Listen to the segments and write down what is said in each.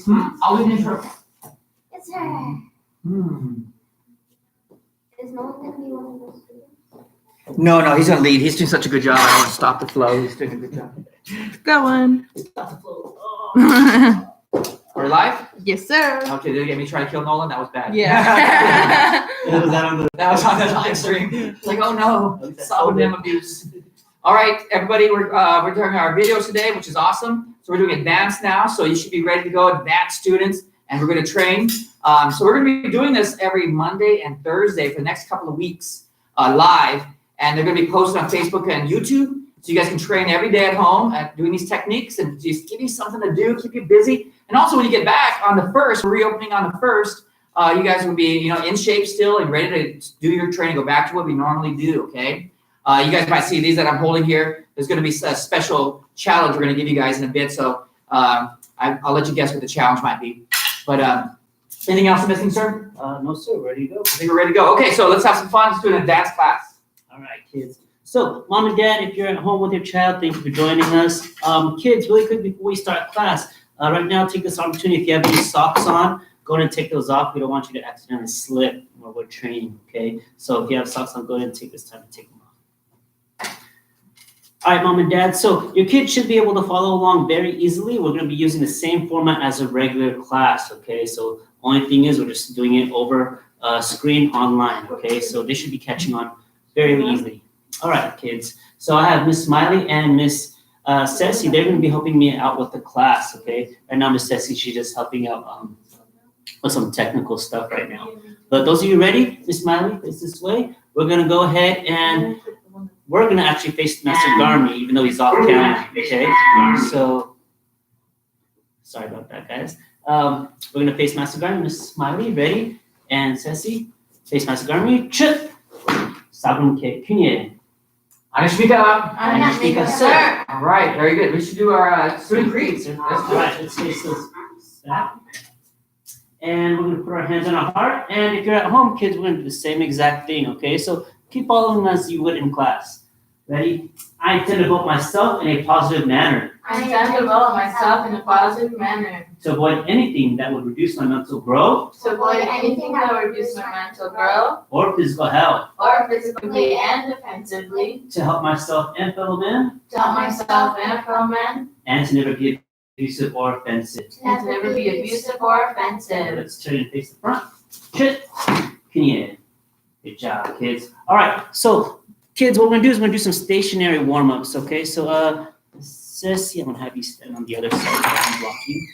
I'll leave the intro. It's her. Is no one going to be one of those students? No, he's gonna lead. He's doing such a good job. I don't want to stop the flow. He's doing a good job. Going. Stop the flow. Oh. We're live? Yes, sir. Okay, did it get me trying to kill Nolan? That was bad. Yeah. That was on the live stream. It's like, oh no, solid them abuse. All right, everybody, we're doing our videos today, which is awesome. So we're doing advanced now, so you should be ready to go, advanced students, and we're going to train. So we're going to be doing this every Monday and Thursday for the next couple of weeks live, and they're going to be posted on Facebook and YouTube, so you guys can train every day at home at doing these techniques and just give you something to do, keep you busy. And also when you get back on the 1st, we're reopening on the 1st, you guys will be in shape still and ready to do your training, go back to what we normally do, okay? You guys might see these that I'm holding here. There's going to be a special challenge we're going to give you guys in a bit, so I'll let you guess what the challenge might be. But anything else I'm missing, sir? No, sir. Ready to go? I think we're ready to go. Okay, so let's have some fun. Let's do an advanced class. All right, kids. So, mom and dad, if you're at home with your child, thank you for joining us. Kids, really quick before we start class, right now, take this opportunity. If you have any socks on, go ahead and take those off. We don't want you to accidentally slip while we're training, okay? So, if you have socks on, go ahead and take this time to take them off. All right, mom and dad. So, your kids should be able to follow along very easily. We're going to be using the same format as a regular class, okay? So, only thing is we're just doing it over screen online, okay? So, they should be catching on very easily. All right, kids. So I have Miss Smiley and Miss Ceci. They're going to be helping me out with the class, okay? Right now, Miss Ceci, she's just helping out with some technical stuff right now. But those of you ready? Miss Smiley, face this way. We're going to go ahead and we're going to actually face Master Garmy, even though he's off camera, okay? So, sorry about that, guys. We're going to face Master Garmy. Miss Smiley, ready? And Ceci, face Master Garmy. Chip. Sabun ke kunye. I'm speak up. I'm gonna speak up, sir. All right, very good. We should do our student creeds. All right, let's face this back. And we're going to put our hands on our heart. And if you're at home, kids, we're going to do the same exact thing, okay? So keep following as you would in class. Ready? I intend to vote myself in a positive manner. I intend to vote myself in a positive manner. To avoid anything that would reduce my mental growth. To avoid anything that would reduce my mental growth. Or physical health. Or physically and defensively. To help myself and fellow men. To help myself and fellow men. And to never be abusive or offensive. And to never be abusive or offensive. Let's turn and face the front. Chit. Good job, kids. All right, so kids, what we're going to do is we're going to do some stationary warm-ups, okay? So, Ceci, I'm going to have you stand on the other side so I can block you.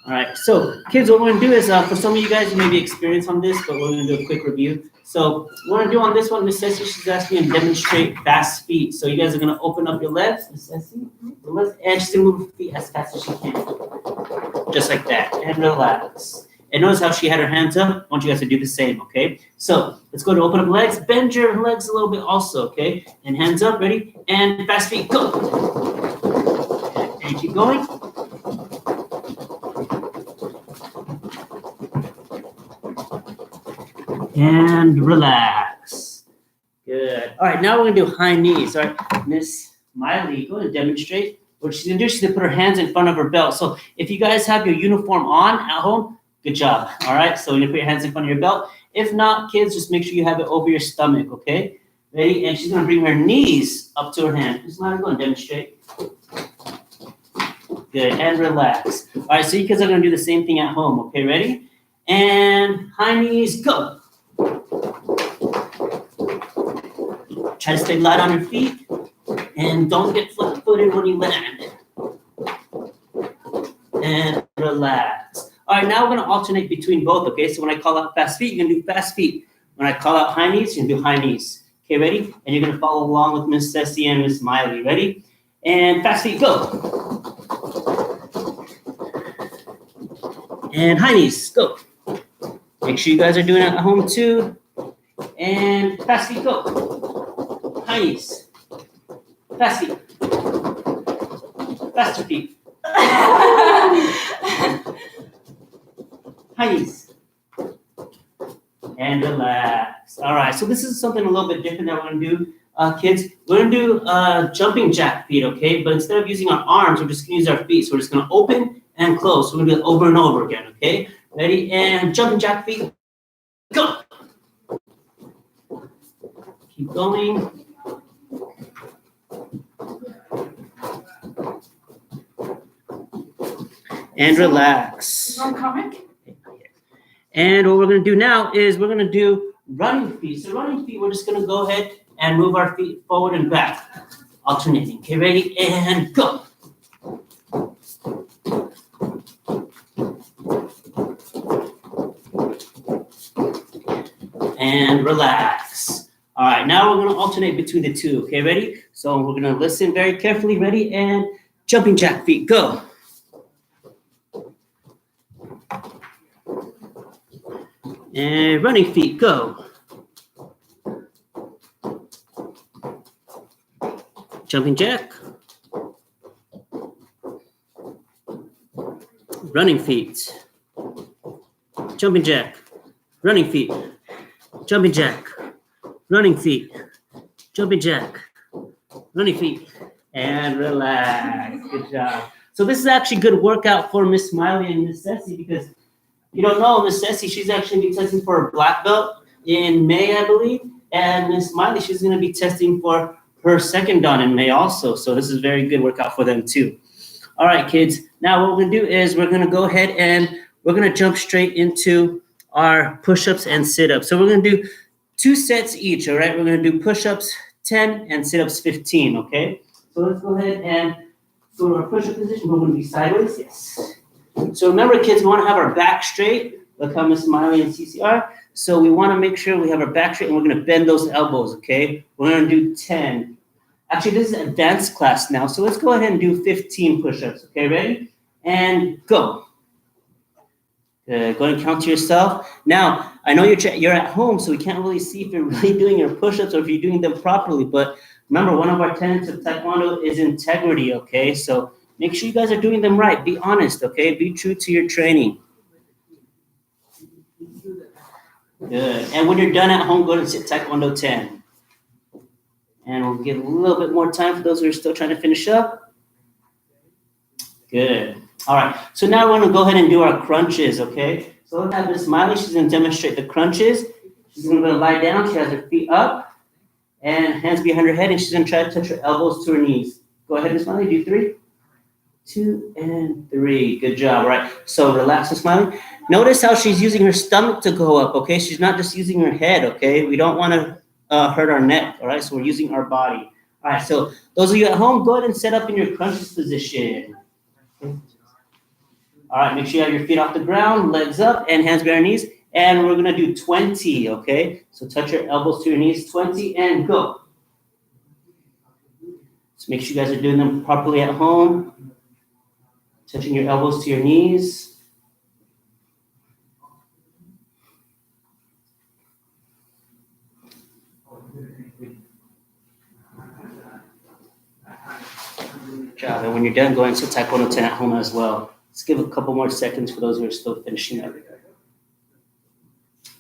All right, so kids, what we're going to do is, for some of you guys, you may be experienced on this, but we're going to do a quick review. So what we're going to do on this one, Miss Ceci, she's asking you to demonstrate fast feet. So you guys are going to open up your legs, Miss Ceci, and she's going to move her feet as fast as she can. Just like that, and relax. And notice how she had her hands up. I want you guys to do the same, okay? So let's go to open up legs. Bend your legs a little bit also, okay? And hands up, ready? And fast feet, go. And keep going. And relax. Good. All right, now we're going to do high knees. All right, Miss Miley, go ahead and demonstrate. What she's going to do, she's going to put her hands in front of her belt. So if you guys have your uniform on at home, good job. All right, so you're going to put your hands in front of your belt. If not, kids, just make sure you have it over your stomach, okay? Ready? And she's going to bring her knees up to her hand. Miss Miley, go and demonstrate. Good, and relax. All right, so you kids are going to do the same thing at home, okay? Ready? And high knees, go. Try to stay light on your feet. And don't get flat-footed when you land. And relax. All right, now we're going to alternate between both, okay? So when I call out fast feet, you're going to do fast feet. When I call out high knees, you're going to do high knees. Okay, ready? And you're going to follow along with Miss Ceci and Miss Miley. Ready? And fast feet, go. And high knees, go. Make sure you guys are doing it at home too. And fast feet, go. High knees. Fast feet. Faster feet. High knees. And relax. All right, so this is something a little bit different that we're going to do, kids. We're going to do jumping jack feet, okay? But instead of using our arms, we're just going to use our feet. So we're just going to open and close. So we're gonna do it over and over again, okay? Ready, and jumping jack feet, go. Keep going. And relax. No comment? And what we're gonna do now is we're gonna do running feet. So running feet, we're just gonna go ahead and move our feet forward and back, alternating. Okay, ready, and go. And relax. All right, now we're gonna alternate between the two. Okay, ready? So we're gonna listen very carefully. Ready, and jumping jack feet, go. And running feet, go. Jumping jack. Running feet. Jumping jack. Running feet. Jumping jack. Running feet. Jumping jack. Running feet. And relax. Good job. So this is actually a good workout for Miss Smiley and Miss Ceci because you don't know, Miss Ceci, she's actually be testing for a black belt in May, I believe. And Miss Smiley, she's going to be testing for her second dan in May also. So this is a very good workout for them too. All right, kids. Now what we're going to do is we're going to go ahead and we're going to jump straight into our push-ups and sit-ups. So we're going to do 2 sets each, all right? We're going to do push-ups 10 and sit-ups 15, okay? So let's go ahead and go to our push-up position. We're going to be sideways, yes. So remember, kids, we want to have our back straight. Look how Miss Smiley and CCR. So we want to make sure we have our back straight, and we're going to bend those elbows, okay? We're going to do 10. Actually, this is an advanced class now, so let's go ahead and do 15 push-ups, okay? Ready? And go. Good. Go and count to yourself. Now, I know you're at home, so we can't really see if you're really doing your push-ups or if you're doing them properly, but remember, one of our tenets of Taekwondo is integrity, okay? So make sure you guys are doing them right. Be honest, okay? Be true to your training. Good. And when you're done at home, go and sit Taekwondo 10. And we'll give a little bit more time for those who are still trying to finish up. Good. All right. So now we're going to go ahead and do our crunches, okay? So let's have Miss Smiley. She's going to demonstrate the crunches. She's going to lie down. She has her feet up and hands behind her head, and she's going to try to touch her elbows to her knees. Go ahead, Miss Smiley. Do 3, 2, and 3. Good job. All right. So relax, Miss Smiley. Notice how she's using her stomach to go up, okay? She's not just using her head, okay? We don't want to hurt our neck, all right? So we're using our body. All right, so those of you at home, go ahead and set up in your crunches position. Okay. All right, make sure you have your feet off the ground, legs up, and hands behind your knees. And we're going to do 20, okay? So touch your elbows to your knees, 20, and go. So make sure you guys are doing them properly at home. Touching your elbows to your knees. Good job. And when you're done, go into Taekwondo 10 at home as well. Let's give a couple more seconds for those who are still finishing up.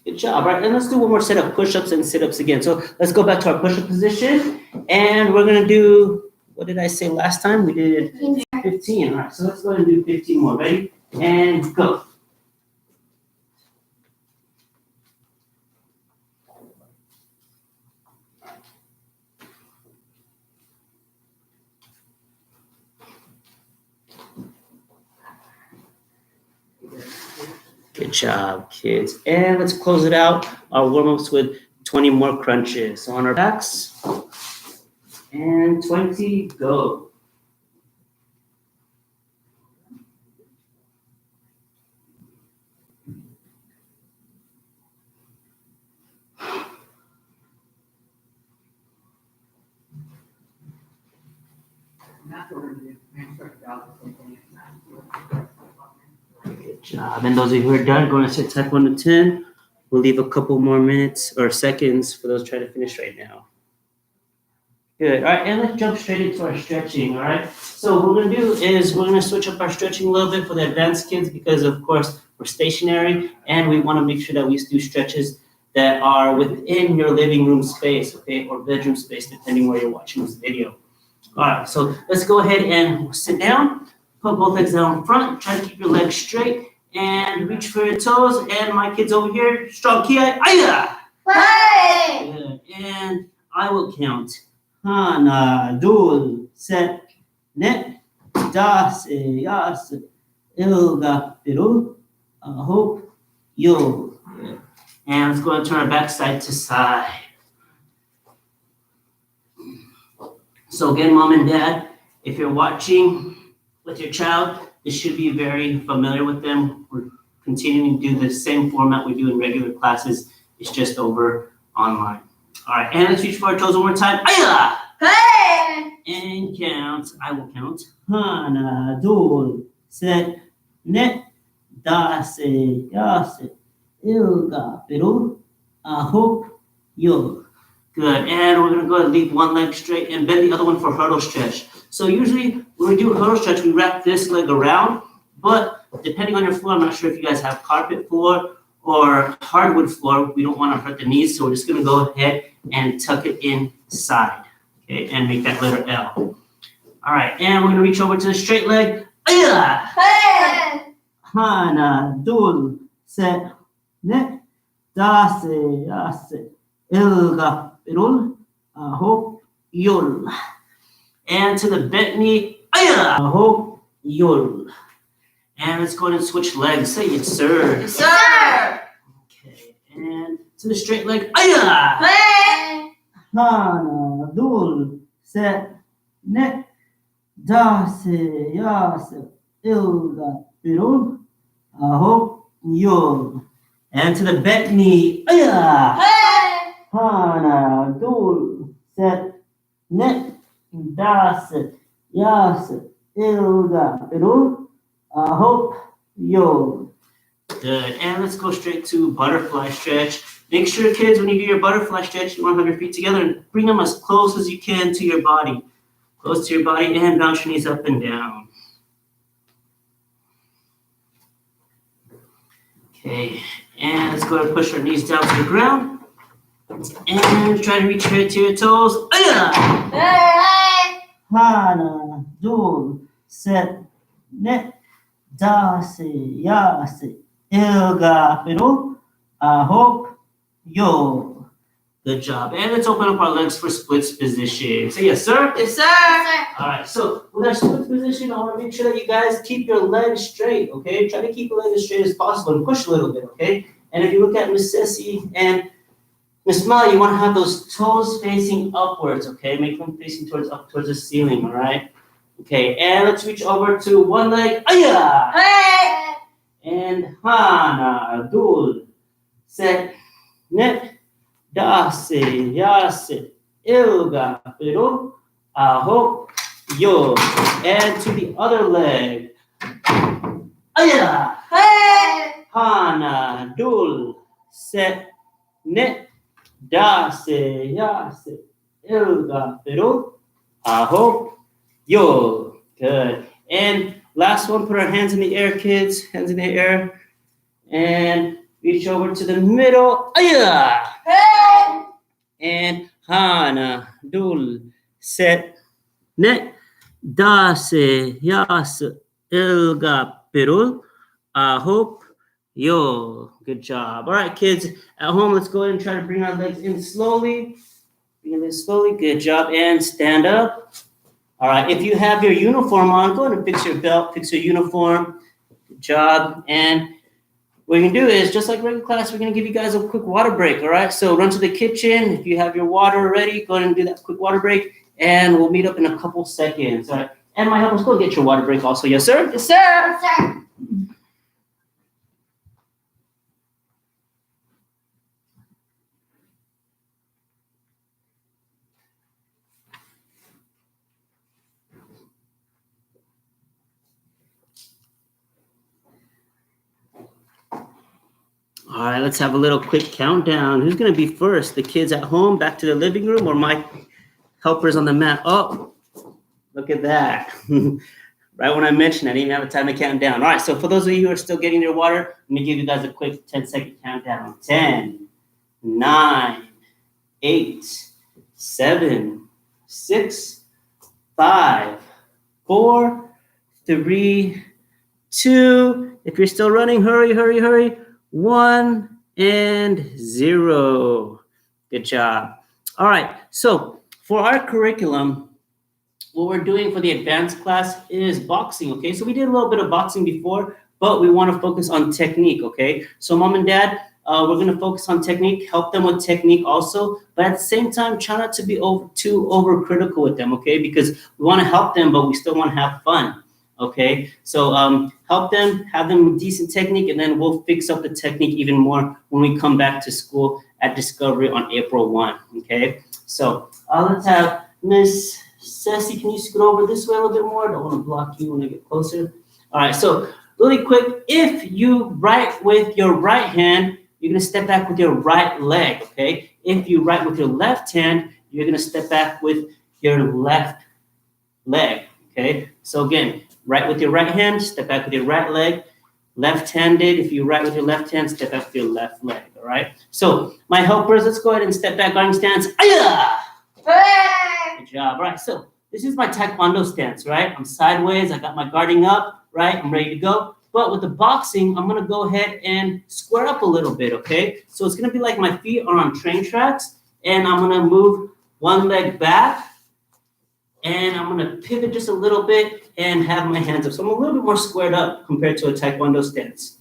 Good job. All right, and let's do one more set of push-ups and sit-ups again. So let's go back to our push-up position. And we're going to do, what did I say last time? We did 15. All right, so let's go ahead and do 15 more. Ready? And go. Good job, kids. And let's close it out, our warm-ups with 20 more crunches. So on our backs, and 20, go. Good job. And those of you who are done, going to sit Taekwondo 10. We'll leave a couple more minutes or seconds for those trying to finish right now. Good. All right, and let's jump straight into our stretching, all right? So what we're going to do is we're going to switch up our stretching a little bit for the advanced kids because, of course, we're stationary, and we want to make sure that we do stretches that are within your living room space, okay, or bedroom space, depending where you're watching this video. All right, so let's go ahead and sit down. Put both legs down in front. Try to keep your legs straight and reach for your toes. And my kids over here, strong ki. Aya! Hey! Good. And I will count. Hana, dul, set, net, das, yas, ilga, piru, hope, yo. Good. And let's go and turn our back side to side. So again, mom and dad, if you're watching with your child, this should be very familiar with them. We're continuing to do the same format we do in regular classes. It's just over online. All right, and let's reach for our toes one more time. Aya! Hey! And count. I will count. Hana, dul, set, net, das, yas, ilga, peru, ahop, yo. Good. And we're gonna go ahead and leave one leg straight and bend the other one for hurdle stretch. So usually when we do a hurdle stretch, we wrap this leg around, but depending on your floor, I'm not sure if you guys have carpet floor or hardwood floor, we don't want to hurt the knees, so we're just gonna go ahead and tuck it inside, okay, and make that letter L. All right, and we're gonna reach over to the straight leg. Aya! Hey! Hana, dul, set, net, das, yas, ilga, pirul, ahop, yul. And to the bent knee, aya, ahop, yul. And let's go ahead and switch legs. Say it, sir. Yes, sir. Okay, and to the straight leg, aya! Hey! Hana, dul, set, net, das, yas, ilga, pirul, ahop, yul. And to the bent knee, aya! Hey! Hana, dul, set, net, das, yas, ilga, pirul, ahop, yo. Good. And let's go straight to butterfly stretch. Make sure, kids, when you do your butterfly stretch, you want to have your feet together and bring them as close as you can to your body. Close to your body and bounce your knees up and down. Okay. And let's go ahead and push our knees down to the ground. And try to reach right to your toes. Aya! Hey! Hana, dul, set, net, das, yas, ilga, peru, ahop, yo. Good job. And let's open up our legs for splits position. Say yes, sir. Yes, sir. All right, so with our split position, I want to make sure that you guys keep your legs straight, okay? Try to keep your legs as straight as possible and push a little bit, okay? And if you look at Miss Ceci and Miss Ma, you want to have those toes facing upwards, okay? Make them facing up towards the ceiling, all right? Okay, and let's reach over to one leg. Aya! Hey! And hana, dul, set, net, das, yas, ilga, peru, ahop, yo. And to the other leg. Aya! Hey! Hana, dul, set, net, das, yas, ilga, peru, ahop, yo. Good. And last one, put our hands in the air, kids. Hands in the air. And reach over to the middle. Aya! Hey! And hana, dul, set, net, das, yas, ilga, perul, ahop, yo. Good job. All right, kids, at home, let's go ahead and try to bring our legs in slowly. Bring it in slowly. Good job. And stand up. All right, if you have your uniform on, go ahead and fix your belt, fix your uniform. Good job. And what you're gonna do is, just like regular class, we're gonna give you guys a quick water break, all right? So run to the kitchen. If you have your water ready, go ahead and do that quick water break, and we'll meet up in a couple seconds, all right? And my helpers, go and get your water break also. Yes, sir? Yes, sir. Sir. All right, let's have a little quick countdown. Who's gonna be first? The kids at home, back to the living room, or my helpers on the mat? Oh, look at that. Right when I mentioned, I didn't even have time to count down. All right, so for those of you who are still getting your water, let me give you guys a quick 10-second countdown. 10, 9, 8, 7, 6, 5, 4, 3, 2. If you're still running, hurry, hurry, hurry. 1 and 0. Good job. All right. So for our curriculum, what we're doing for the advanced class is boxing, okay? So we did a little bit of boxing before, but we want to focus on technique, okay? So mom and dad, we're going to focus on technique, help them with technique also, but at the same time, try not to be too overcritical with them, okay? Because we want to help them, but we still want to have fun, okay? So help them, have them with decent technique, and then we'll fix up the technique even more when we come back to school at Discovery on April 1, okay? So let's have Miss Ceci, can you scoot over this way a little bit more? I don't want to block you when I get closer. All right, so really quick, if you write with your right hand, you're going to step back with your right leg, okay? If you write with your left hand, you're going to step back with your left leg, okay? So again, write with your right hand, step back with your right leg. Left-handed, if you write with your left hand, step back with your left leg, all right? So my helpers, let's go ahead and step back guarding stance. Aya! Good job. Right. So this is my taekwondo stance, right? I'm sideways. I got my guarding up, right? I'm ready to go. But with the boxing, I'm going to go ahead and square up a little bit, okay? So it's going to be like my feet are on train tracks, and I'm going to move one leg back, and I'm going to pivot just a little bit and have my hands up. So I'm a little bit more squared up compared to a taekwondo stance.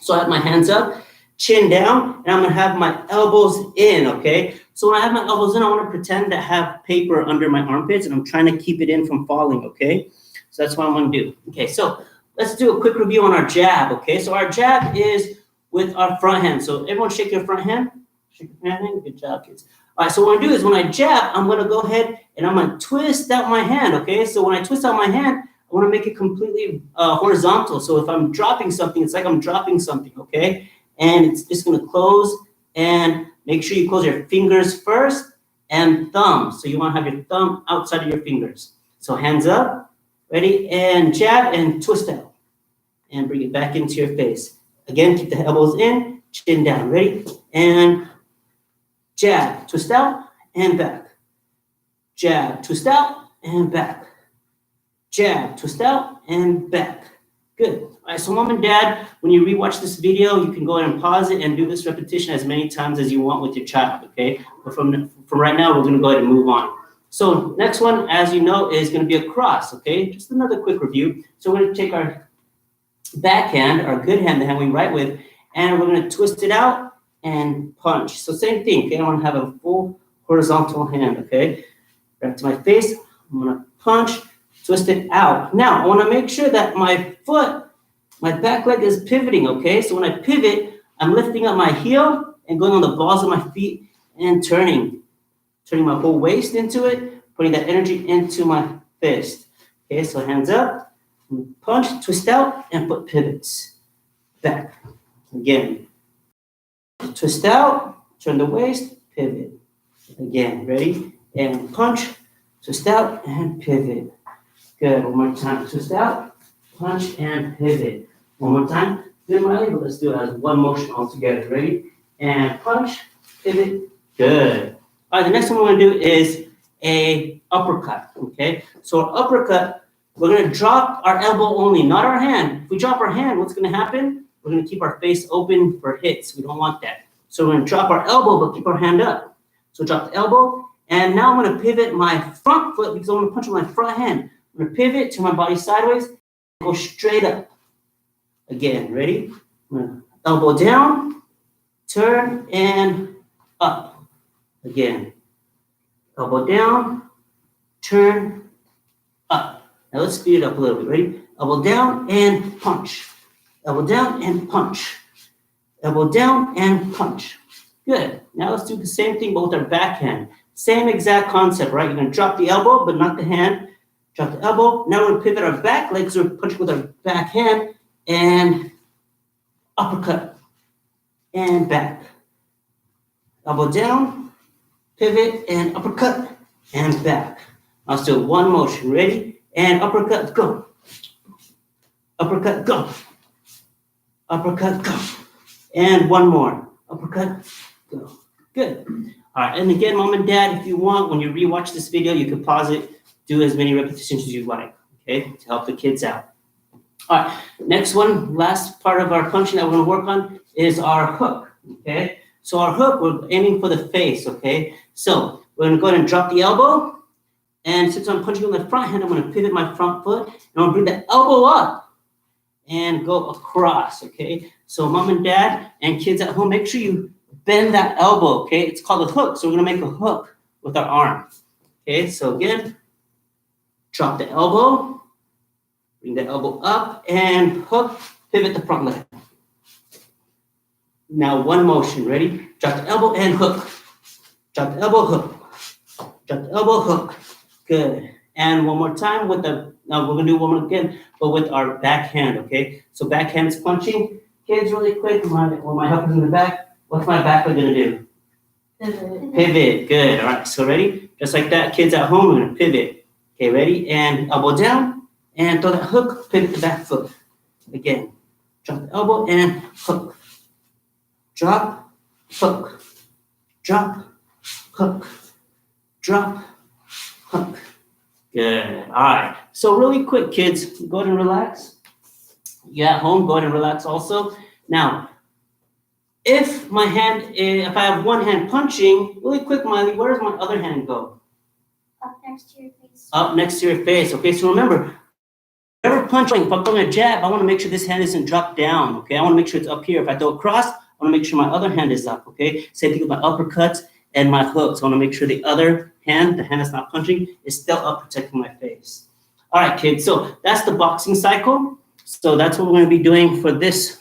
So I have my hands up, chin down, and I'm going to have my elbows in, okay? So when I have my elbows in, I want to pretend to have paper under my armpits, and I'm trying to keep it in from falling, okay? So that's what I'm going to do. Okay, so let's do a quick review on our jab, okay? So our jab is with our front hand. So everyone shake your front hand. Shake your front hand. Good job, kids. All right, so what I'm going to do is when I jab, I'm going to go ahead and I'm going to twist out my hand, okay? So when I twist out my hand, I want to make it completely horizontal. So if I'm dropping something, it's like I'm dropping something, okay? And it's just going to close, and make sure you close your fingers first and thumb. So you want to have your thumb outside of your fingers. So hands up, ready, and jab and twist out. And bring it back into your face. Again, keep the elbows in, chin down, ready, and jab, twist out, and back. Jab, twist out, and back. Jab, twist out, and back. Good. All right, so mom and dad, when you rewatch this video, you can go ahead and pause it and do this repetition as many times as you want with your child, okay? But from right now, we're going to go ahead and move on. So next one, as you know, is going to be a cross, okay? Just another quick review. So we're going to take our backhand, our good hand, the hand we write with, and we're going to twist it out and punch. So same thing, okay? I want to have a full horizontal hand, okay? Back to my face, I'm going to punch, twist it out. Now, I want to make sure that my foot, my back leg is pivoting, okay? So when I pivot, I'm lifting up my heel and going on the balls of my feet and turning my whole waist into it, putting that energy into my fist. Okay, so hands up, punch, twist out, and put pivots. Back. Again. Twist out, turn the waist, pivot. Again, ready? And punch, twist out, and pivot. Good. One more time. Twist out, punch, and pivot. One more time. Good, Riley, but let's do it as one motion all together. Ready? And punch, pivot. Good. All right, the next one we're going to do is a uppercut, okay? So our uppercut, we're going to drop our elbow only, not our hand. If we drop our hand, what's going to happen? We're going to keep our face open for hits. We don't want that. So we're going to drop our elbow, but keep our hand up. So drop the elbow, and now I'm going to pivot my front foot because I want to punch with my front hand. I'm going to pivot to my body sideways, go straight up. Again, ready? Elbow down, turn, and up. Again, elbow down, turn, up. Now let's speed it up a little bit. Ready? Elbow down and punch. Elbow down and punch. Elbow down and punch. Good. Now let's do the same thing but with our backhand. Same exact concept, right? You're going to drop the elbow but not the hand. Drop the elbow. Now we're going to pivot our back legs. We're punching with our back hand and uppercut and back. Elbow down, pivot, and uppercut, and back. Now let's do one motion. Ready? And uppercut, go. Uppercut, go. Uppercut, go. And one more. Uppercut, go. Good. All right, and again, mom and dad, if you want, when you rewatch this video, you can pause it, do as many repetitions as you like, okay, to help the kids out. All right, next one, last part of our punching that we're gonna work on is our hook, okay? So our hook, we're aiming for the face, okay? So we're gonna go ahead and drop the elbow, and since I'm punching on the front hand, I'm gonna pivot my front foot, and I'm gonna bring the elbow up and go across, okay? So mom and dad and kids at home, make sure you bend that elbow, okay? It's called a hook, so we're gonna make a hook with our arm, okay? So again, drop the elbow, bring the elbow up and hook, pivot the front leg. Now one motion, ready? Drop the elbow and hook. Drop the elbow, hook. Drop the elbow, hook. Good. And one more time with the, now we're gonna do one more again, but with our back hand, okay? So back hand is punching. Kids, really quick, when my helper's in the back, what's my back leg gonna do? Pivot, good. All right, so ready? Just like that, kids at home, we're gonna pivot. Okay, ready? And elbow down. And throw that hook, pivot the back foot. Again, drop the elbow and hook. Drop, hook. Drop, hook. Drop, hook. Good. All right. So really quick, kids, go ahead and relax. You at home, go ahead and relax also. Now, if I have one hand punching, really quick, Miley, where does my other hand go? Up next to your face. Up next to your face. Okay, so remember, whenever punching, if I'm throwing a jab, I want to make sure this hand isn't dropped down, okay? I want to make sure it's up here. If I throw a cross, I want to make sure my other hand is up, okay? Same thing with my uppercuts and my hooks. I want to make sure the other hand, the hand that's not punching, is still up protecting my face. All right, kids, so that's the boxing cycle. So that's what we're going to be doing for this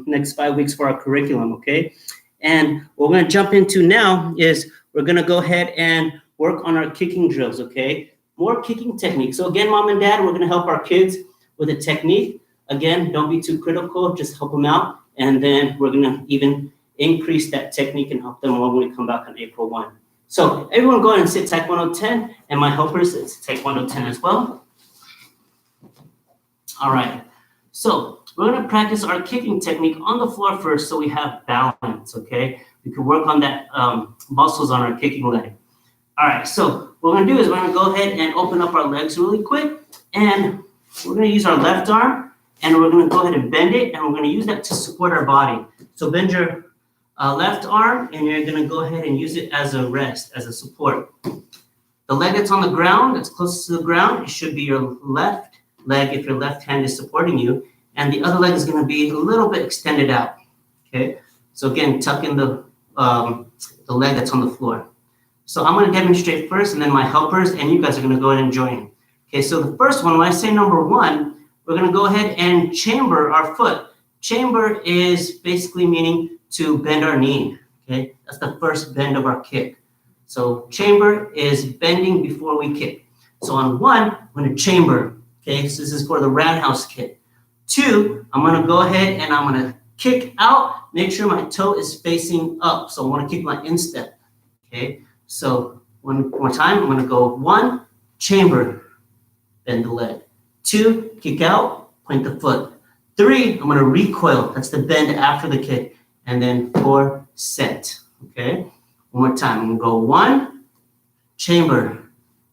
next 5 weeks for our curriculum, okay? And what we're going to jump into now is we're going to go ahead and work on our kicking drills, okay? More kicking techniques. So again, mom and dad, we're gonna help our kids with a technique. Again, don't be too critical, just help them out. And then we're gonna even increase that technique and help them more when we come back on April 1. So everyone go ahead and sit Taekwondo 10, and my helpers, it's Taekwondo 10 as well. All right, so we're gonna practice our kicking technique on the floor first so we have balance, okay? We can work on that muscles on our kicking leg. All right, so what we're gonna do is we're gonna go ahead and open up our legs really quick, and we're gonna use our left arm, and we're gonna go ahead and bend it, and we're gonna use that to support our body. So bend your left arm, and you're gonna go ahead and use it as a rest, as a support. The leg that's on the ground, that's closest to the ground, it should be your left leg if your left hand is supporting you, and the other leg is gonna be a little bit extended out, okay? So again, tuck in the leg that's on the floor. So I'm gonna demonstrate first, and then my helpers and you guys are gonna go ahead and join. Okay, so the first one, when I say number 1, we're gonna go ahead and chamber our foot. Chamber is basically meaning to bend our knee, okay? That's the first bend of our kick. So chamber is bending before we kick. So on 1, I'm gonna chamber, okay? So this is for the roundhouse kick. 2, I'm gonna go ahead and I'm gonna kick out, make sure my toe is facing up. So I wanna keep my instep, okay? So one more time, I'm gonna go 1, chamber, bend the leg. 2, kick out, point the foot. 3, I'm gonna recoil, that's the bend after the kick. And then 4, set, okay? One more time, I'm gonna go 1, chamber.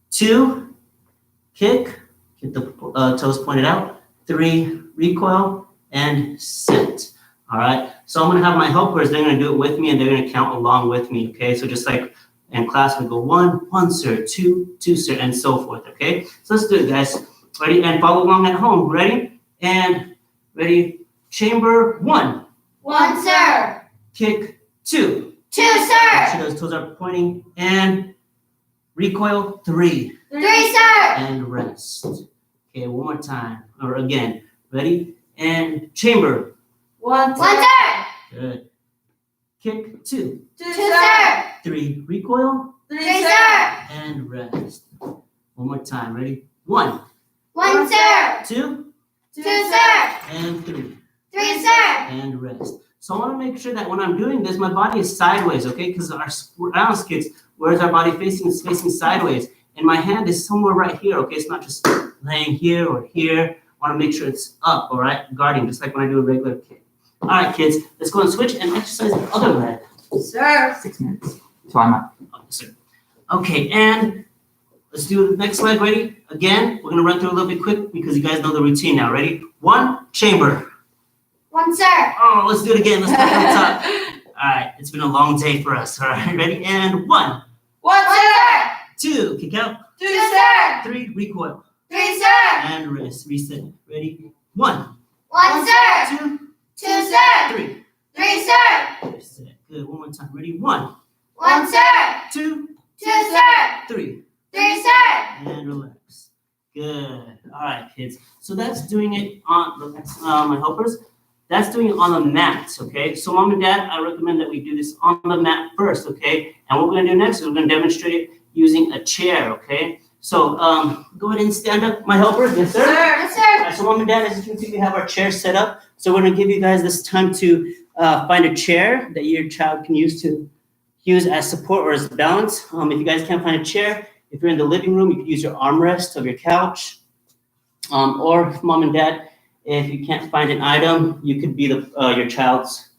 2, kick, get the toes pointed out. 3, recoil, and set. All right, so I'm gonna have my helpers, they're gonna do it with me and they're gonna count along with me, okay? So just like in class, we go 1, sir, 2, sir, and so forth, okay? So let's do it, guys. Ready? And follow along at home. Ready? And ready? Chamber 1. 1, sir. Kick 2. 2, Make sir. sure those toes are pointing. And recoil 3. 3, sir. And rest. Okay, one more time. Or again. Ready? And chamber. 1, 1, sir. Good. Kick 2. 2, sir. 3. Recoil. 3, sir. And rest. One more time. Ready? 1. 1, sir. 2. 2, sir. And 3. 3, sir. And rest. So I want to make sure that when I'm doing this, my body is sideways, okay? Because our roundhouse kicks, where's our body facing? It's facing sideways. And my hand is somewhere right here, okay? It's not just laying here or here. I want to make sure it's up, all right? Guarding, just like when I do a regular kick. All right, kids, let's go and switch and exercise the other leg. Sir. 6 minutes. So I'm up. Oh, sir. Okay, and Let's do the next leg. Ready? Again, we're gonna run through a little bit quick because you guys know the routine now. Ready? 1, chamber. 1, sir. Oh, let's do it again. Let's start from the top. All right, it's been a long day for us. All right, ready? And 1, 1, sir. 2, kick out. 2, sir. 3, recoil. 3, sir. And wrist, reset. Ready? 1, 1, sir. 2, 2, sir. 3. 3, sir. Reset. Good. One more time. Ready? 1, 1, sir. 2, 2, sir. 3. 3, sir. And relax. Good. All right, kids. So that's doing it on my helpers. That's doing it on the mats, okay? So mom and dad, I recommend that we do this on the mat first, okay? And what we're gonna do next is we're gonna demonstrate it using a chair, okay? So go ahead and stand up, my helpers. Yes, sir? Yes, All sir. right, so mom and dad, as you can see, we have our chairs set up. So we're gonna give you guys this time to find a chair that your child can use as support or as balance. If you guys can't find a chair, if you're in the living room, you can use your armrest of your couch. Or mom and dad, if you can't find an item, you could be your child's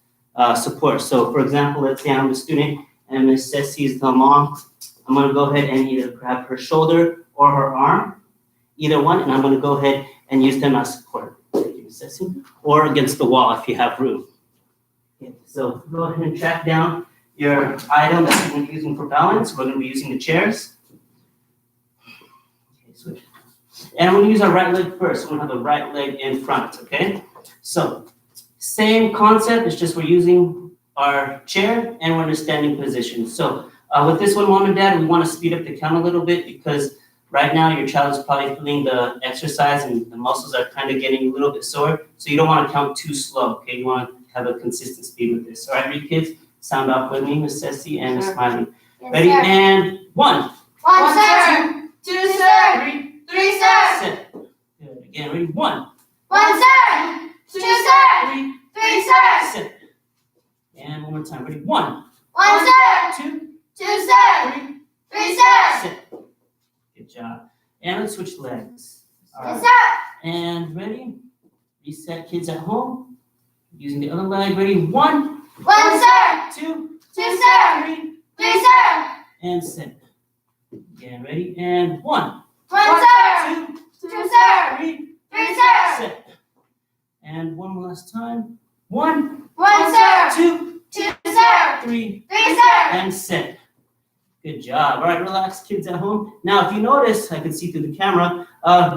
support. So for example, let's say I'm the student and Miss Ceci is the mom. I'm gonna go ahead and either grab her shoulder or her arm, either one, and I'm gonna go ahead and use them as support. Thank you, Miss Ceci. Or against the wall if you have room. Okay, so go ahead and track down your item that you're gonna be using for balance. We're gonna be using the chairs. Okay, switch. And I'm gonna use our right leg first. We're gonna have the right leg in front, okay? So, same concept, it's just we're using our chair and we're in a standing position. So, with this one, mom and dad, we wanna speed up the count a little bit because right now your child is probably feeling the exercise and the muscles are kind of getting a little bit sore. So you don't wanna count too slow, okay? You wanna have a consistent speed with this. All right, ready, kids? Sound off with me, Miss Ceci and Miss Smiley. Ready, Yes, sir. and 1, 1, sir. 2, sir. 3, 3, sir. set. Good. Again, ready, 1, 1, sir. 2, sir. 3, 3, sir. set. And one more time, ready, 1, 1, sir. 2, 2, sir. 3, 3, sir. set. Good job. And let's switch legs. All Yes, right. sir. And ready? Reset, kids at home. Using the other leg. Ready? 1, 1, sir. 2, 2, sir. 3, 3, sir. and set. Again, ready? And 1, 1, sir. 2, 2, sir. 3, 3, sir. set. And one more last time. 1, 1, sir. 2, 2, sir. 3, 3, sir. and set. Good job. All right, relax, kids at home. Now, if you notice, I can see through the camera,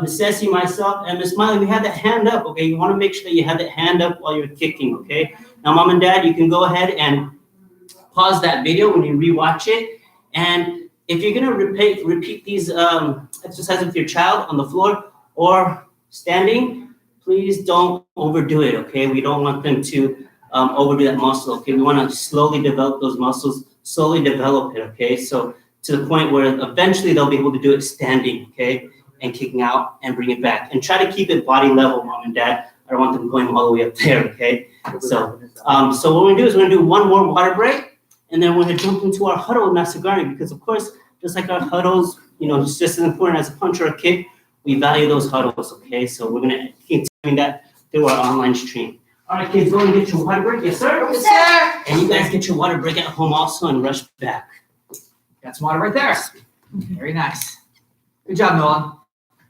Miss Ceci, myself, and Miss Smiley, we had that hand up, okay? You want to make sure that you have that hand up while you're kicking, okay? Now, mom and dad, you can go ahead and pause that video when you rewatch it. And if you're gonna repeat these exercises with your child on the floor or standing, please don't overdo it, okay? We don't want them to overdo that muscle, okay? We want to slowly develop those muscles, slowly develop it, okay? So to the point where eventually they'll be able to do it standing, okay? And kicking out and bring it back. And try to keep it body level, mom and dad. I don't want them going all the way up there, okay? So what we're gonna do is we're gonna do one more water break, and then we're gonna jump into our huddle in Nasagari, because of course, just like our huddles, you know, it's just as important as a punch or a kick, we value those huddles, okay? So we're gonna keep doing that through our online stream. All right, kids, go and get your water break, yes, sir? Yes, sir. And you guys get your water break at home also and rush back. Got some water right there. Very nice. Good job, Nolan.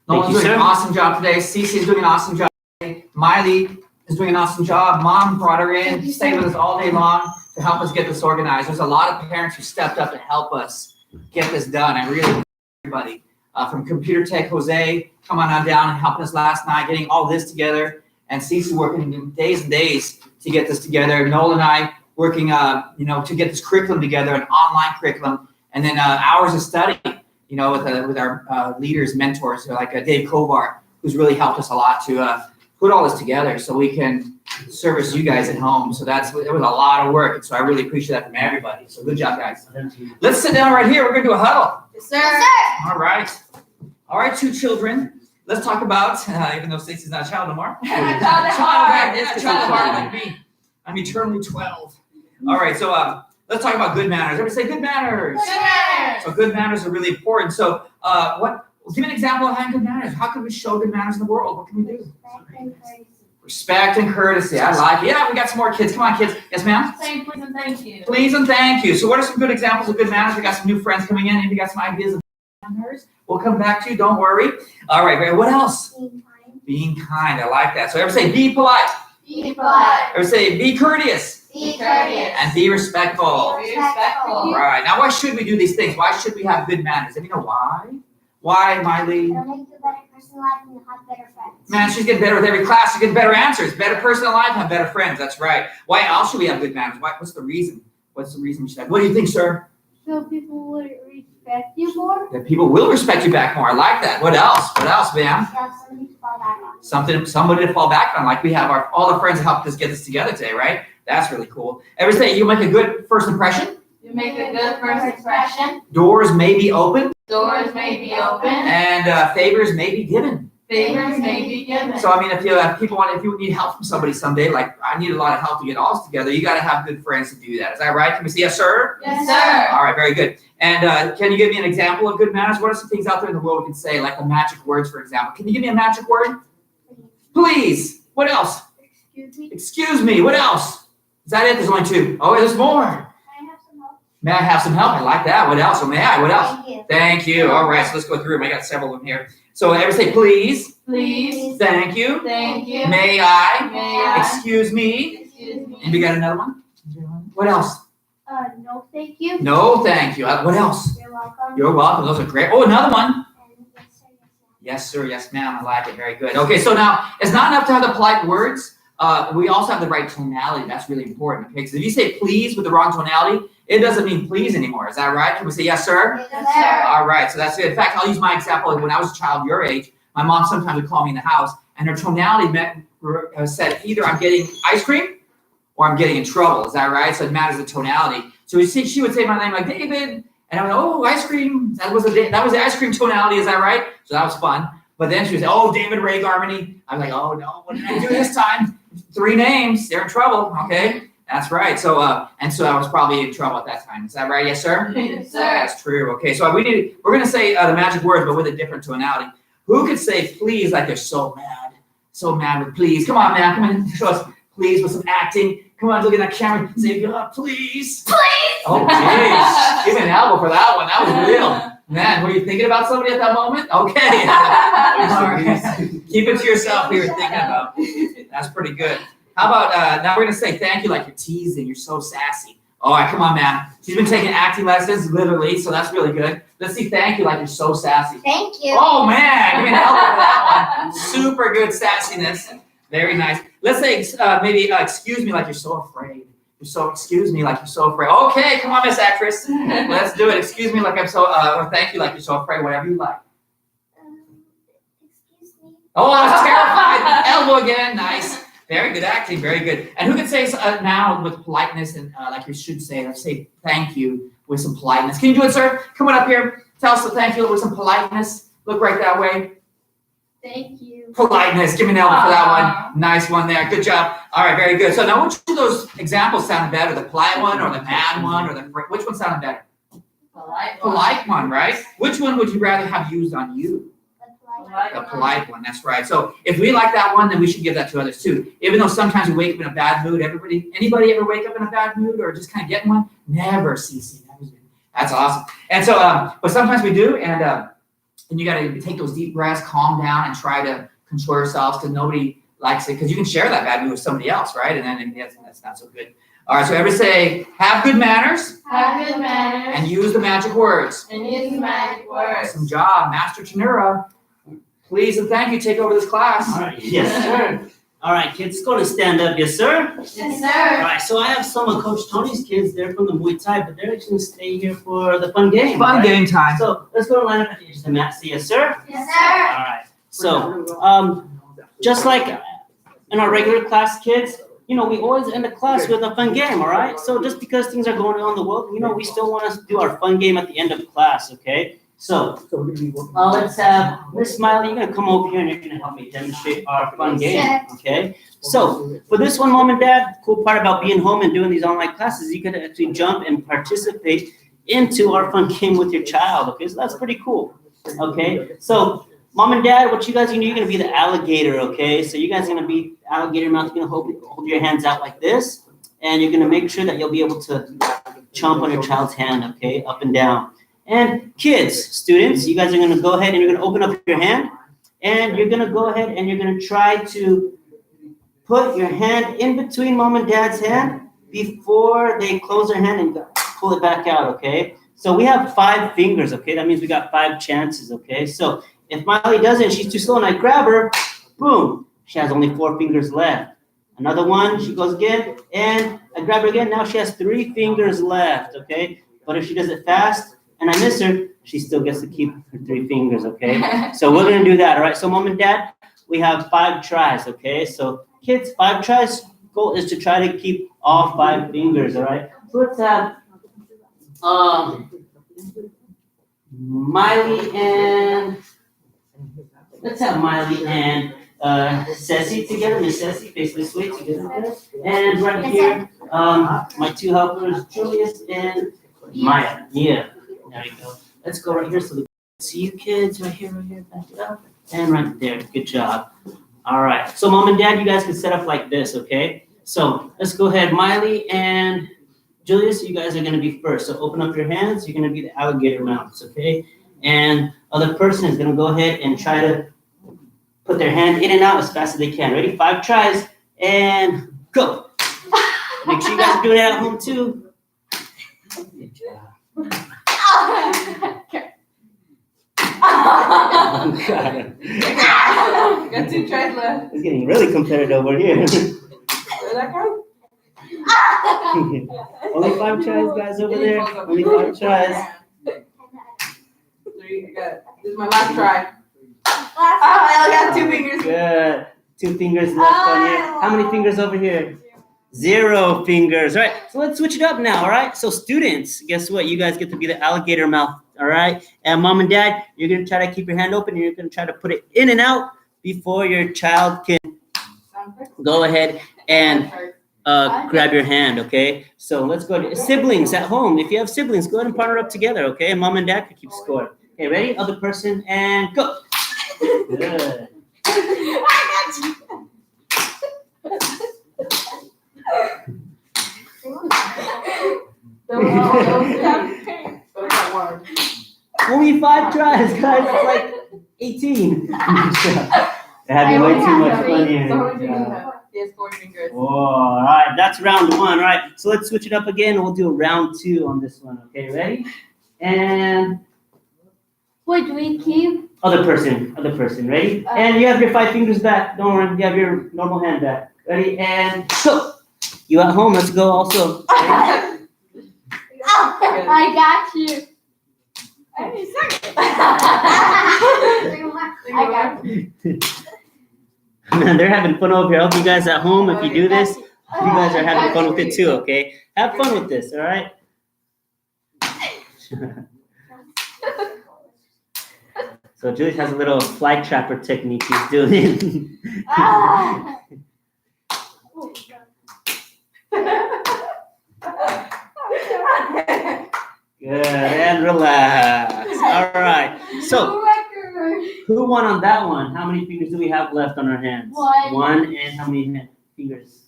Nolan's you, doing an sir. awesome job today. Cece's doing an awesome job today. Miley is doing an awesome job. Mom brought her in, Thank you, stayed sir. with us all day long to help us get this organized. There's a lot of parents who stepped up to help us get this done. I really appreciate everybody. From Computer Tech, Jose, come on down and helping us last night, getting all this together. And Cece working days and days to get this together. Noel and I working, to get this curriculum together, an online curriculum, and then hours of study, with our leaders, mentors, like Dave Kovar, who's really helped us a lot to put all this together so we can service you guys at home. So it was a lot of work, and so I really appreciate that from everybody. So good job, guys. Let's sit down right here. We're gonna do a huddle. Yes, sir. Yes, sir. All right, two children. Let's talk about, even though Stacey's not a child anymore. Child at heart. Yeah, child at heart like me. I'm eternally 12. All right, so let's talk about good manners. Everybody say good manners. Good manners. So good manners are really important. So give me an example of having good manners. How can we show good manners in the world? What can we do? Respect and courtesy. I like it. Yeah, we got some more kids. Come on, kids. Yes, ma'am? Saying please and thank you. Please and thank you. So what are some good examples of good manners? We got some new friends coming in. Maybe you got some ideas of manners. We'll come back to you. Don't worry. All right, great. What else? Being kind. Being kind. I like that. So everybody say be polite. Be polite. Everybody say be courteous. Be courteous. And be respectful. Be respectful. All right. Now, why should we do these things? Why should we have good manners? And you know why? Why, Miley? It'll make you a better person in life and you'll have better friends. Man, she's getting better with every class. She's getting better answers. Better person in life, have better friends. That's right. Why else should we have good manners? What's the reason? What's the reason we should have? What do you think, sir? So people would respect you more. That people will respect you back more. I like that. What else? What else, ma'am? You have somebody to fall back on. Somebody to fall back on, like we have all the friends that helped us get this together today, right? That's really cool. Everybody say you make a good first impression. You make a good first impression. Doors may be open, Doors may be open. and favors may be given. Favors may be given. So I mean, if you need help from somebody someday, like I need a lot of help to get all this together, you got to have good friends to do that. Is that right? Can we say yes, sir? Yes, sir. All right, very good. And can you give me an example of good manners? What are some things out there in the world we can say, like the magic words, for example? Can you give me a magic word? Please. What else? Excuse me. Excuse me. What else? Is that it? There's only two. Oh, there's more. Can I have some help? May I have some help? I like that. What else? Or may I? What else? Thank you. Thank you. All right, so let's go through them. I got several of them here. So everybody say please. Please. Thank you. Thank you. May I? May I? Excuse me. Excuse me. And we got another one? What else? No, thank you. No, thank you. What else? You're welcome. You're welcome. Those are great. Oh, another one. And yes, sir, yes, sir. Yes, sir. Yes, ma'am. I like it. Very good. Okay, so now it's not enough to have the polite words. We also have the right tonality. That's really important. Okay, because if you say please with the wrong tonality, it doesn't mean please anymore. Is that right? Can we say yes, sir? Yes, sir. All right. So that's it. In fact, I'll use my example. When I was a child your age, my mom sometimes would call me in the house, and her tonality said either I'm getting ice cream or I'm getting in trouble. Is that right? So it matters the tonality. So she would say my name like David, and I would go, oh, ice cream. That was the ice cream tonality. Is that right? So that was fun. But then she would say, oh, David Ray Garmany. I was like, oh no, what did I do this time? 3 names. They're in trouble. Okay. That's right. So and so I was probably in trouble at that time. Is that right? Yes, sir? Yes, sir. That's true. Okay. So we're going to say the magic word, but with a different tonality. Who could say please like they're so mad? So mad with please. Come on, man. Come on. Show us please with some acting. Come on, look at that camera. Say, please. Please. Oh, jeez. Give me an elbow for that one. That was real. Man, were you thinking about somebody at that moment? Okay. All right. Keep it to yourself who you're thinking about. That's pretty good. How about, now we're going to say thank you like you're teasing. You're so sassy. All right, come on, man. She's been taking acting lessons, literally, so that's really good. Let's see thank you like you're so sassy. Thank you. Oh, man. Give me an elbow for that one. Super good sassiness. Very nice. Let's say maybe excuse me like you're so afraid. Excuse me like you're so afraid. Okay, come on, Miss Actress. Let's do it. Excuse me like I'm so, or thank you like you're so afraid, whatever you like. Excuse me. Oh, I was terrified. Elbow again. Nice. Very good acting. Very good. And who can say now with politeness and like you should say, let's say thank you with some politeness. Can you do it, sir? Come on up here. Tell us the thank you with some politeness. Look right that way. Thank you. Politeness. Give me an elbow for that one. Nice one there. Good job. All right, very good. So now which of those examples sounded better? The polite one or the mad one or which one sounded better? Polite. Polite one, right? Which one would you rather have used on you? The polite one, that's right. So if we like that one, then we should give that to others too. Even though sometimes we wake up in a bad mood, anybody ever wake up in a bad mood or just kind of get one? Never, Cece. That's awesome. And so, but sometimes we do, and you got to take those deep breaths, calm down, and try to control yourselves because nobody likes it. Because you can share that bad mood with somebody else, right? And then that's not so good. All right, so everybody say, have good manners. Have good manners. And use the magic words. And use the magic words. Awesome job, Master Chanura. Please and thank you. Take over this class. All right. Yes, sir. All right, kids, go to stand up. Yes, sir. Yes, All sir. right, so I have some of Coach Tony's kids. They're from the Muay Thai, but they're actually going to stay here for the fun game. Fun right? game time. So let's go to line up at the edge of the mat. Say yes, sir. Yes, sir. All right. So, just like in our regular class, kids, we always end the class with a fun game, all right? So just because things are going on in the world, we still want to do our fun game at the end of class, okay? So, let's have Miss Smiley, you're going to come over here and you're going to help me demonstrate our fun game, okay? So, for this one, Mom and Dad, cool part about being home and doing these online classes, you could actually jump and participate into our fun game with your child, okay? So that's pretty cool, okay? So, Mom and Dad, what you guys you're going to be the alligator, okay? So you guys are going to be alligator mouth. You're going to hold your hands out like this, and you're going to make sure that you'll be able to chomp on your child's hand, okay, up and down. And kids, students, you guys are gonna go ahead and you're gonna open up your hand, and you're gonna go ahead and you're gonna try to put your hand in between mom and dad's hand before they close their hand and pull it back out, okay? So we have 5 fingers, okay? That means we got 5 chances, okay? So if Miley does it, she's too slow and I grab her, boom, she has only 4 fingers left. Another one, she goes again, and I grab her again, now she has 3 fingers left, okay? But if she does it fast and I miss her, she still gets to keep her 3 fingers, okay? So we're gonna do that, all right? So mom and dad, we have 5 tries, okay? So kids, 5 tries, goal is to try to keep all 5 fingers, all right? So let's have Miley and Ceci together. Miss Ceci, face this way together. And right here, my 2 helpers, Julius and Maya. Yeah, there you go. Let's go right here so we can see you kids right here, back it up. And right there, good job. All right, so mom and dad, you guys can set up like this, okay? So let's go ahead, Miley and Julius, you guys are gonna be first. So open up your hands, you're gonna be the alligator mouths, okay? And other person is gonna go ahead and try to put their hand in and out as fast as they can. Ready? 5 tries, and go. Make sure you guys are doing it at home too. Good job. Got 2 tries left. It's getting really competitive over here. Where'd that go? Only 5 tries, guys, over there. Only 5 tries. 3, this is my last try. I only got 2 fingers. Good. 2 fingers left on here. How many fingers over here? 0 fingers. All right, so let's switch it up now, all right? So students, guess what? You guys get to be the alligator mouth, all right? And mom and dad, you're gonna try to keep your hand open and you're gonna try to put it in and out before your child can go ahead and grab your hand, okay? So let's go to siblings at home. If you have siblings, go ahead and partner up together, okay? And mom and dad can keep score. Okay, ready? Other person, and go. Good. Only 5 tries, guys. It's like 18. They're having way too much fun here. He has 4 fingers. Oh, all right, that's round 1. All right, so let's switch it up again. We'll do a round 2 on this one. Okay, ready? And Wait, do we keep? other person. Ready? And you have your 5 fingers back. Don't worry, you have your normal hand back. Ready? And go. You at home? Let's go also. I got you. I need a second. I got you. Man, they're having fun over here. I hope you guys at home, if you do this, you guys are having fun with it too, okay? Have fun with this, all right? So Julius has a little fly trapper technique he's doing. Ah. Good, and relax. All right. So, who won on that one? How many fingers do we have left on our hands? 1. 1, and how many fingers?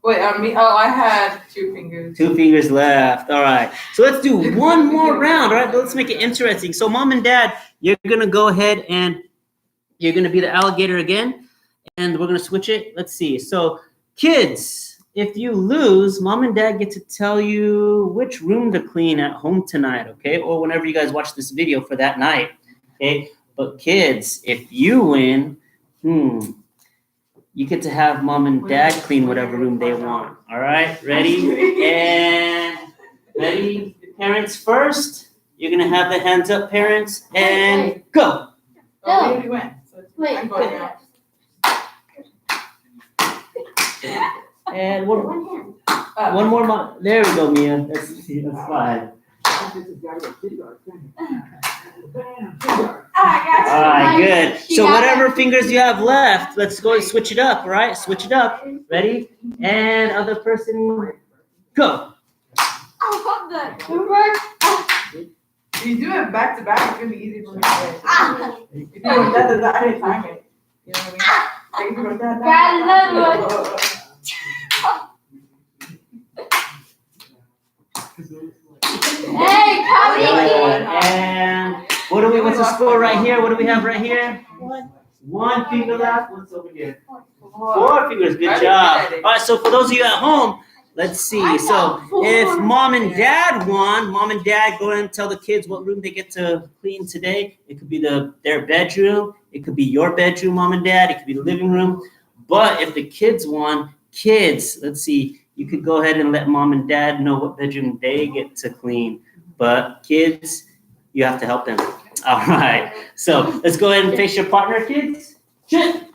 Wait, me? Oh, I had 2 fingers. 2 fingers left. All right. So let's do one more round. All right. Let's make it interesting. So mom and dad, you're gonna go ahead and you're gonna be the alligator again, and we're gonna switch it. Let's see. So kids, if you lose, mom and dad get to tell you which room to clean at home tonight. Okay, or whenever you guys watch this video for that night. Okay. But kids, if you win, you get to have mom and dad clean whatever room they want. All right, ready? And ready? Parents first. You're gonna have the hands up, parents, and go. Oh, we already went. So Wait. I'm going now. And One hand. one more. There we go, Mia. That's fine. All right, good. So whatever fingers you have left, let's go and switch it up. All right, switch it up. Ready? And other person, go. If you do it back to back, it's gonna be easy for me to play. If you go that, I didn't time it. You know what I mean? Like if you go that. Got another one. Hey, Good. Cody. And what's the score right here? What do we have right here? One finger left. What's over here? 4 fingers. Good job. All right, so for those of you at home, let's see. So if mom and dad won, mom and dad go and tell the kids what room they get to clean today. It could be their bedroom. It could be your bedroom, mom and dad. It could be the living room. But if the kids won, let's see, you could go ahead and let mom and dad know what bedroom they get to clean. But kids, you have to help them. All right. So let's go ahead and face your partner, kids. Good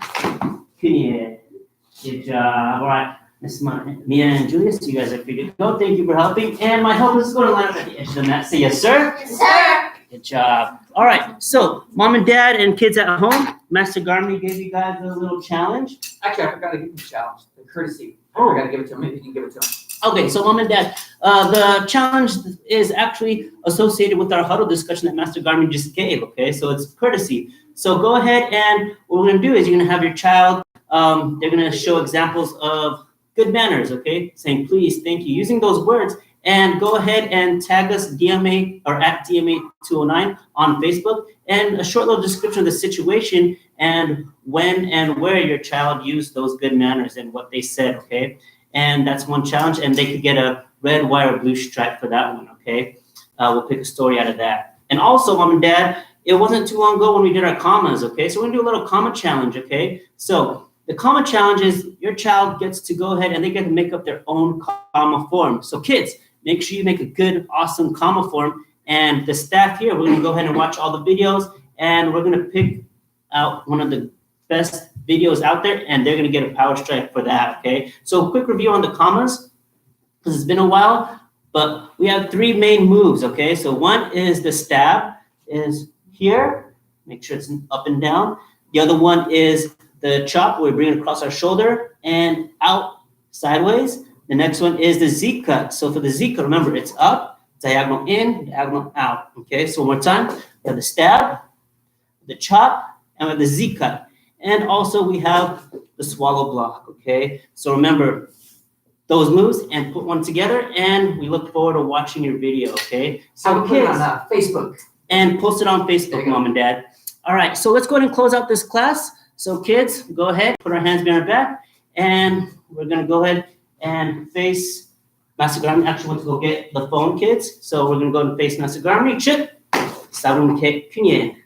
job. All right. Miss Mia and Julius, you guys are free to go. Thank you for helping. And my helpers, go to line up at the edge of the mat. Say yes, sir. Yes, sir. Good job. All right. So mom and dad and kids at home, Master Garmy gave you guys a little challenge. Actually, I forgot to give him a challenge, the courtesy. I Oh. forgot to give it to him. Maybe you can give it to him. Okay, so mom and dad, the challenge is actually associated with our huddle discussion that Master Garmy just gave, okay? So it's courtesy. So go ahead and what we're gonna do is you're gonna have your child, they're gonna show examples of good manners, okay? Saying please, thank you, using those words, and go ahead and tag us DMA or at DMA209 on Facebook and a short little description of the situation and when and where your child used those good manners and what they said, okay? And that's one challenge, and they could get a red, white, or blue stripe for that one, okay? We'll pick a story out of that. And also, mom and dad, it wasn't too long ago when we did our commas, okay? So we're gonna do a little comma challenge, okay? So the comma challenge is your child gets to go ahead and they get to make up their own comma form. So kids, make sure you make a good, awesome comma form. And the staff here, we're gonna go ahead and watch all the videos, and we're gonna pick out one of the best videos out there, and they're gonna get a power strike for that, okay? So quick review on the commas, because it's been a while, but we have 3 main moves, okay? So one is the stab is here, make sure it's up and down. The other one is the chop, where we bring it across our shoulder and out sideways. The next one is the Z cut. So for the Z cut, remember, it's up, diagonal in, diagonal out, okay? So one more time, we have the stab, the chop, and we have the Z cut. And also we have the swallow block, okay? So remember those moves and put one together, and we look forward to watching your video, okay? So So put it kids, on Facebook. and post it on There Facebook, you go. mom and dad. All right, so let's go ahead and close out this class. So kids, go ahead, put our hands behind our back, and we're gonna go ahead and face Master Garmy. Actually, went to go get the phone, kids. So we're gonna go and face Master Garmy. Chip, 사분께 균예.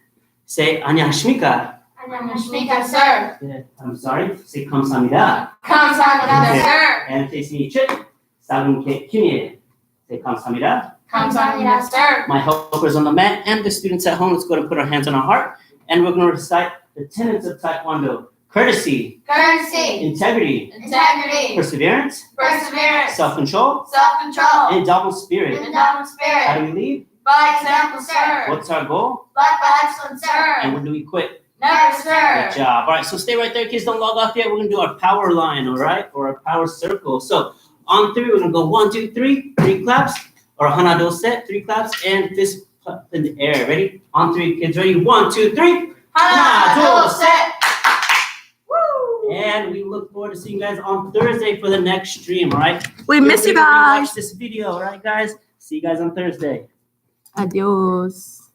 Say 안녕하십니까. 안녕하십니까, sir. Yeah, I'm sorry. Say 감사합니다. 감사합니다, sir. And face me, Chip, 사분께 균예. Say 감사합니다. 감사합니다, sir. My helpers on the mat and the students at home, let's go ahead and put our hands on our heart, and we're going to recite the tenets of Taekwondo: courtesy, Courtesy, integrity, integrity, perseverance, perseverance, self-control, self-control, and double spirit. and double How spirit. do we lead? By example, sir. What's our goal? Like by excellence, And sir. when do we quit? Never, Good sir. job. All right, so stay right there, kids. Don't log off yet. We're going to do our power line, all right, or our power circle. So on 3, we're going to go 1, 2, 3, 3 claps, or hana do set, 3 claps, and fist pump in the air. Ready? On 3, kids. Ready? 1, 2, 3. Hana, do, set. Woo! And we look forward to seeing you guys on Thursday for the next stream, all right? We miss you guys. Watch this video, all right, guys? See you guys on Thursday. Adios.